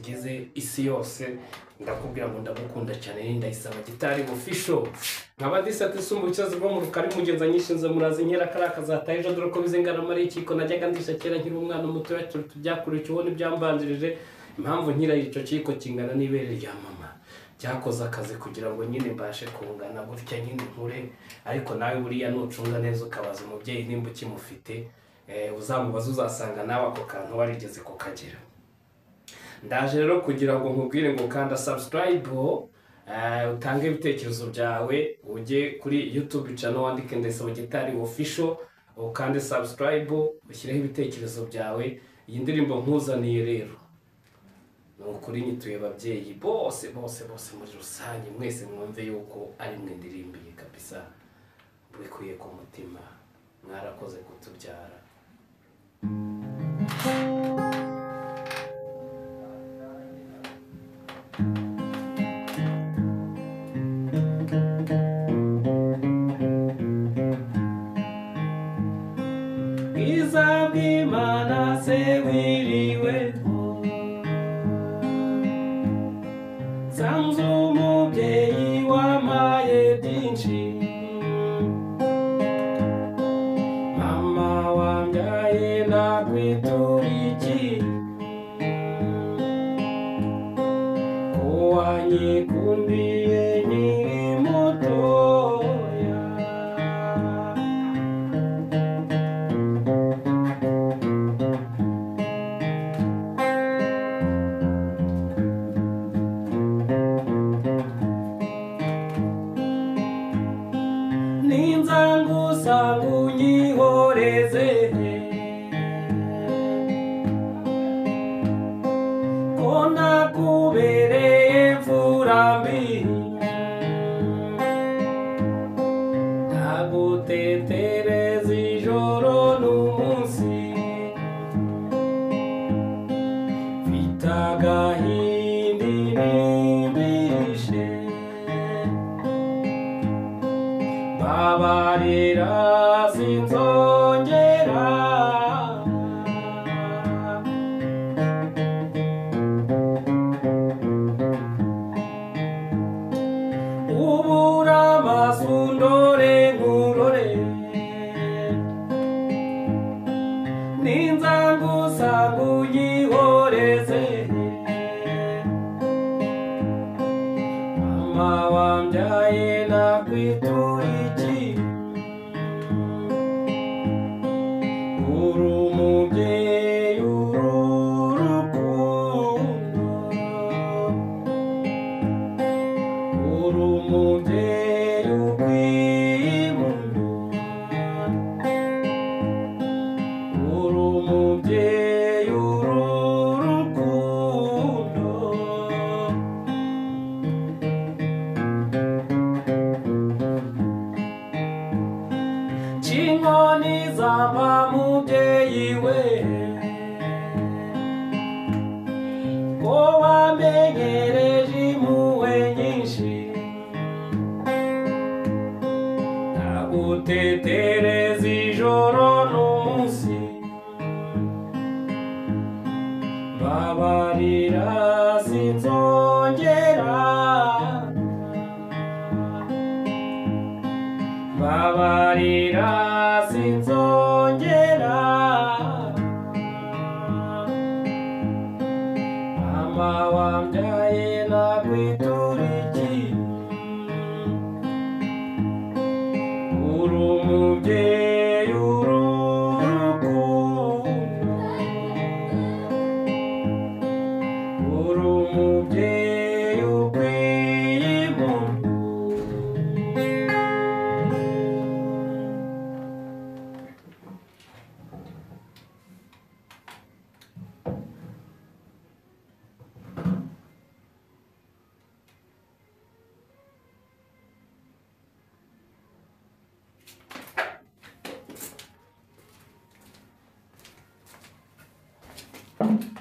zigize isi yose ndakubwira ngo ndagukunda cyane Ndayisaba Gitari official nkaba disate sumbucyo ziva mu rukari mugenza nyishinze murazi nkera karaka zataje dore ko bizengana mari ikiko najyaga ndisha kera nkiri umwana muto yacu tubyakurikiye ubone byambanjirije impamvu nkira ico ciko kingana n'ibere rya mama cyakoze akazi kugira ngo nyine mbashe kungana gutya nyine nkure ariko nawe buriya nucunga neza ukabaza umubyeyi nimba ukimufite uzamubaza uzasanga nawe ako kantu warigeze kukagira. Ndaje rero kugira ngo nkubwire ngo kanda subscribe utange ibitekerezo byawe ujye kuri YouTube channel wandike Ndayisaba Gitari official ukande subscribe ushyireho ibitekerezo byawe. Iyi ndirimbo nkuzaniye rero nukuri nyituye ababyeyi bose muri rusange mwese mwumve yuko ari mwe ndirimbiye kabisa bwikuye ku mutima mwarakoze kutubyara. Izabimana se wiriweho Sanzu umubyeyi wamaye byinshi mama wambyaye nakwituriki ko wanyikundiye nkiri mutoya ninzangusa ngunyihoreze ko nakubereye mfura mbi nagutetereza ijoro n'umunsi mfite agahinda inimbishe babarira sinzongera ubura amasundore nkurore ninzangusa ngunyihoreze mama wambyaye nakwituriki uri umubyeyi ururukundo uri umubyeyi ukwimundo uri umubyeyi ururukundo Chinkoni zamba mubyeyi we ko wamenyereje impuhwe nyinshi nagutetereza ijoro n'umunsi babarira sinzongera babarira sinzongera mama wambyaye nakwituriki uri umubyeyi ururukundo uri umubyeyi ukwimundo Thank you.